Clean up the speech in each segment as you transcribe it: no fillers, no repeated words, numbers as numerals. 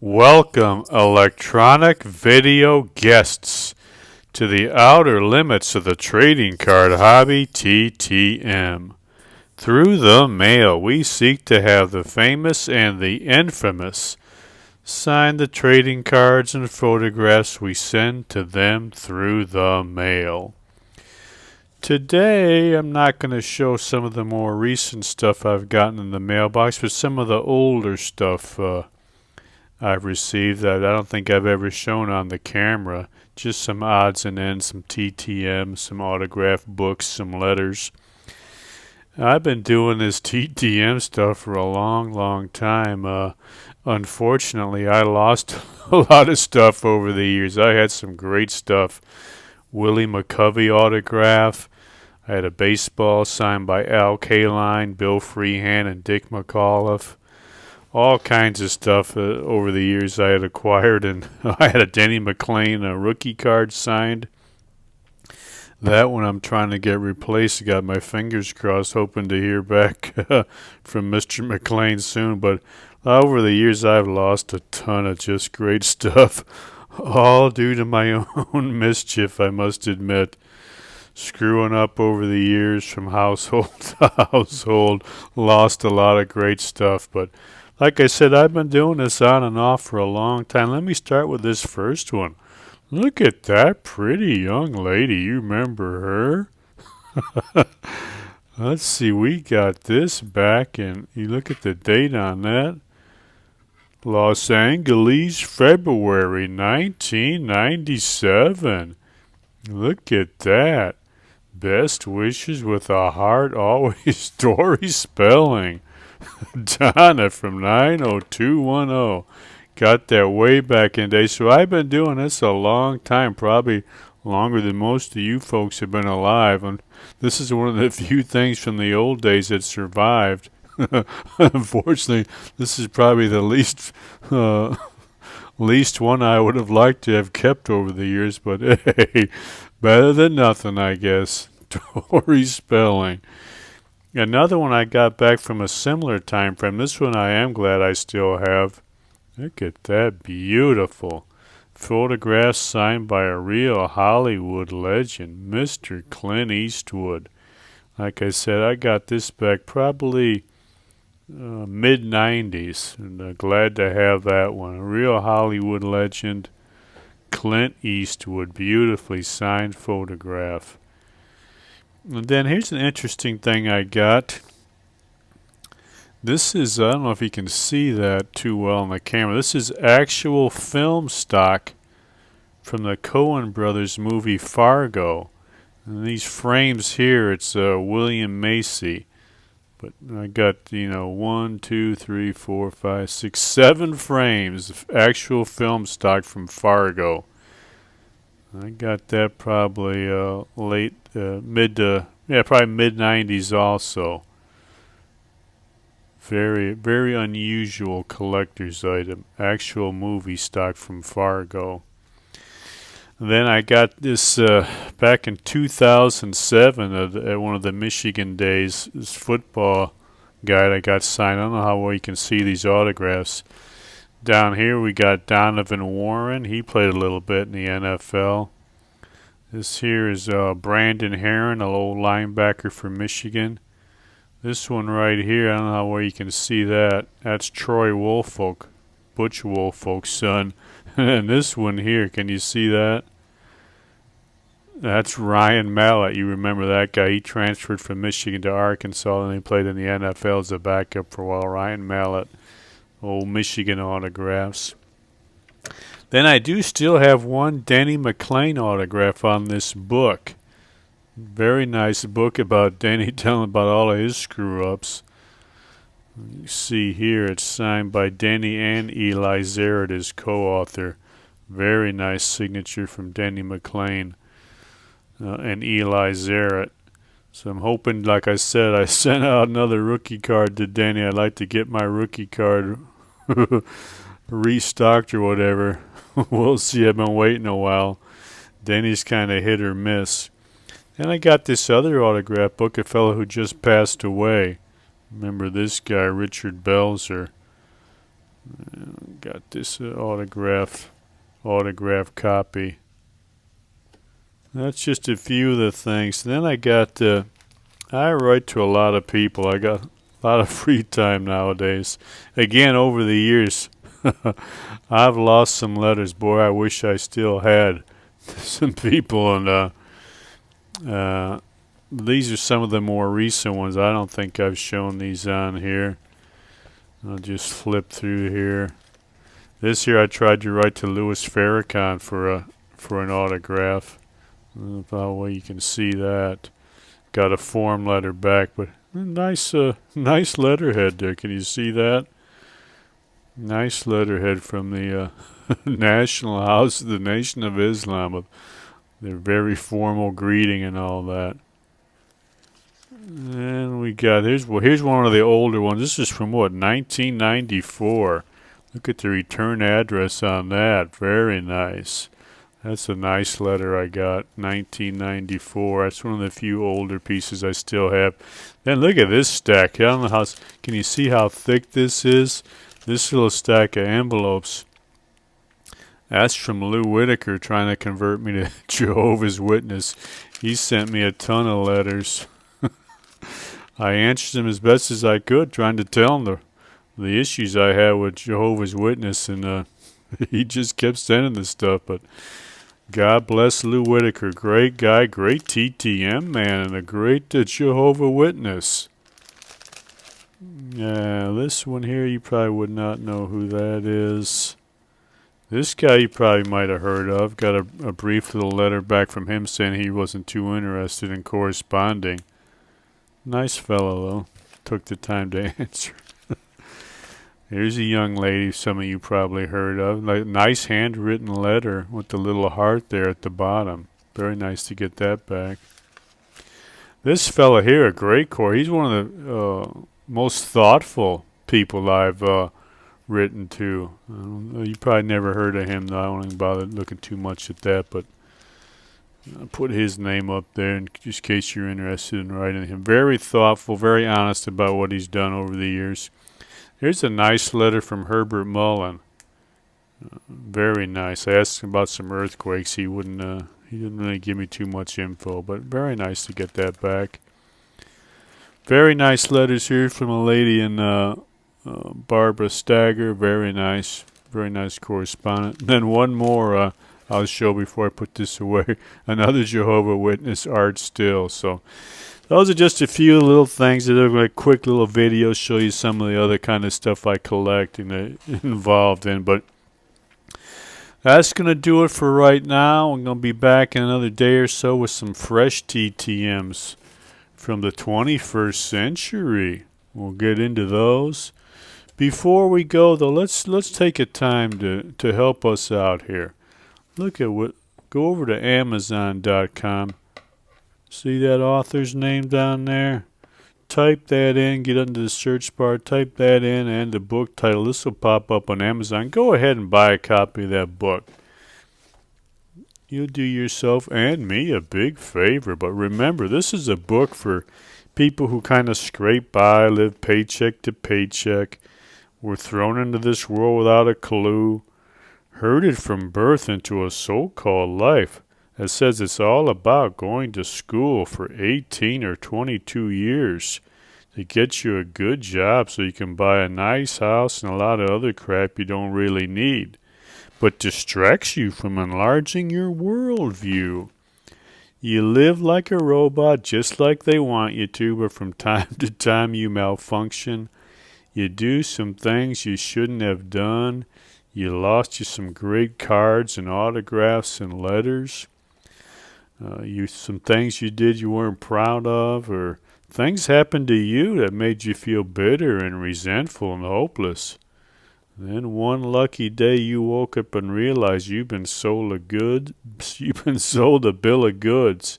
Welcome, electronic video guests, to the outer limits of the trading card hobby TTM. Through the mail, we seek to have the famous and the infamous sign the trading cards and photographs we send to them through the mail. Today, I'm not going to show some of the more recent stuff I've gotten in the mailbox, but some of the older stuff I've received that I don't think I've ever shown on the camera. Just some odds and ends, some TTM, some autograph books, some letters. I've been doing this TTM stuff for a long time. Unfortunately, I lost a lot of stuff over the years. I had some great stuff. Willie McCovey autograph. I had a baseball signed by Al Kaline, Bill Freehan, and Dick McAuliffe. All kinds of stuff over the years I had acquired, and I had a Denny McLain rookie card signed. That one I'm trying to get replaced. Got my fingers crossed, hoping to hear back from Mr. McLain soon. But over the years, I've lost a ton of just great stuff, all due to my own mischief, I must admit. Screwing up over the years from household to household, lost a lot of great stuff, but like I said, I've been doing this on and off for a long time. Let me start with this first one. Look at that pretty young lady. You remember her? Let's see, we got this back, and you look at the date on that. Los Angeles, February 1997. Look at that. Best wishes with a heart, always Dory Spelling. Donna from 90210. Got that way back in day. So I've been doing this a long time, probably longer than most of you folks have been alive. And this is one of the few things from the old days that survived. Unfortunately, this is probably the least one I would have liked to have kept over the years. But hey, better than nothing, I guess. Dory Spelling. Another one I got back from a similar time frame. This one I am glad I still have. Look at that, beautiful. Photograph signed by a real Hollywood legend, Mr. Clint Eastwood. Like I said, I got this back probably mid-90s, and glad to have that one. A real Hollywood legend, Clint Eastwood, beautifully signed photograph. And then here's an interesting thing I got. This is, I don't know if you can see that too well on the camera. This is actual film stock from the Coen brothers movie Fargo. And these frames here, it's William Macy. But I got, 1, 2, 3, 4, 5, 6, 7 frames of actual film stock from Fargo. I got that probably probably mid-90s also. Very unusual collector's item. Actual movie stock from Fargo. And then I got this back in 2007 at one of the Michigan days. This football guide I got signed. I don't know how well you can see these autographs. Down here we got Donovan Warren. He played a little bit in the NFL. This here is Brandon Herron, a old linebacker for Michigan. This one right here, I don't know how well you can see that. That's Troy Woolfolk, Butch Woolfolk's son. And this one here, can you see that? That's Ryan Mallett. You remember that guy. He transferred from Michigan to Arkansas, and he played in the NFL as a backup for a while. Ryan Mallett. Old Michigan autographs. Then I do still have one Denny McLain autograph on this book. Very nice book about Denny telling about all of his screw-ups. You see here it's signed by Denny and Eli Zaret as co-author. Very nice signature from Denny McLain and Eli Zaret. So I'm hoping, like I said, I sent out another rookie card to Denny. I'd like to get my rookie card restocked or whatever. We'll see. I've been waiting a while. Denny's kind of hit or miss. And I got this other autograph book, a fellow who just passed away. Remember this guy, Richard Belzer. got this autograph copy. That's just a few of the things. Then I got, I write to a lot of people. I got a lot of free time nowadays. Again, over the years, I've lost some letters. Boy, I wish I still had some people. And these are some of the more recent ones. I don't think I've shown these on here. I'll just flip through here. This year I tried to write to Louis Farrakhan for an autograph. Well, you can see that. Got a form letter back, but nice letterhead there. Can you see that? Nice letterhead from the National House of the Nation of Islam, with their very formal greeting and all that. And we got here's one of the older ones. This is from what, 1994. Look at the return address on that. Very nice. That's a nice letter I got, 1994. That's one of the few older pieces I still have. Then look at this stack. I don't know how. Can you see how thick this is? This little stack of envelopes. That's from Lou Whitaker trying to convert me to Jehovah's Witness. He sent me a ton of letters. I answered him as best as I could, trying to tell him the issues I had with Jehovah's Witness, and he just kept sending this stuff. But God bless Lou Whitaker. Great guy, great TTM man, and a great Jehovah Witness. This one here, you probably would not know who that is. This guy you probably might have heard of. Got a brief little letter back from him saying he wasn't too interested in corresponding. Nice fellow, though. Took the time to answer. Here's a young lady some of you probably heard of. Nice handwritten letter with the little heart there at the bottom. Very nice to get that back. This fella here, a great core. He's one of the most thoughtful people I've written to. You probably never heard of him, though. I don't even bother looking too much at that, but I'll put his name up there in just case you're interested in writing him. Very thoughtful, very honest about what he's done over the years. Here's a nice letter from Herbert Mullen. Very nice. I asked him about some earthquakes. He didn't really give me too much info, but very nice to get that back. Very nice letters here from a lady in Barbara Stagger. Very nice correspondent. And then one more I'll show before I put this away. Another Jehovah Witness, Art Still. So those are just a few little things that are like quick little videos, show you some of the other kind of stuff I collect and involved in. But that's going to do it for right now. I'm going to be back in another day or so with some fresh TTMs from the 21st century. We'll get into those. Before we go, though, let's take a time to help us out here. Look at go over to Amazon.com. See that author's name down there? Type that in, get under the search bar, type that in, and the book title. This will pop up on Amazon. Go ahead and buy a copy of that book. You'll do yourself and me a big favor. But remember, this is a book for people who kind of scrape by, live paycheck to paycheck, were thrown into this world without a clue, herded from birth into a so-called life that says it's all about going to school for 18 or 22 years to get you a good job so you can buy a nice house and a lot of other crap you don't really need, but distracts you from enlarging your worldview. You live like a robot just like they want you to, but from time to time you malfunction. You do some things you shouldn't have done. You lost you some great cards and autographs and letters. Some things you did you weren't proud of, or things happened to you that made you feel bitter and resentful and hopeless. Then one lucky day you woke up and realized you've been sold a bill of goods.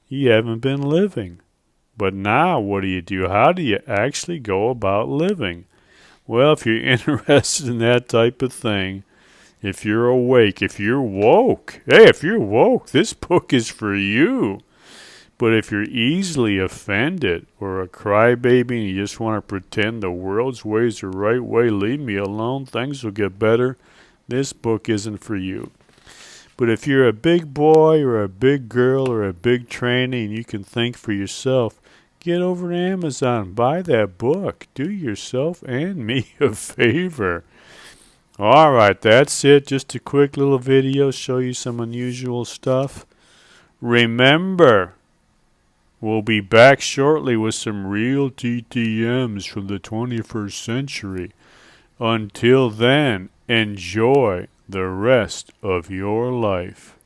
You haven't been living. But now what do? How do you actually go about living? Well, if you're interested in that type of thing, if you're awake, if you're woke, this book is for you. But if you're easily offended or a crybaby and you just want to pretend the world's way is the right way, leave me alone, things will get better, this book isn't for you. But if you're a big boy or a big girl or a big tranny and you can think for yourself, get over to Amazon, buy that book. Do yourself and me a favor. All right, that's it. Just a quick little video, show you some unusual stuff. Remember, we'll be back shortly with some real TTMs from the 21st century. Until then, enjoy the rest of your life.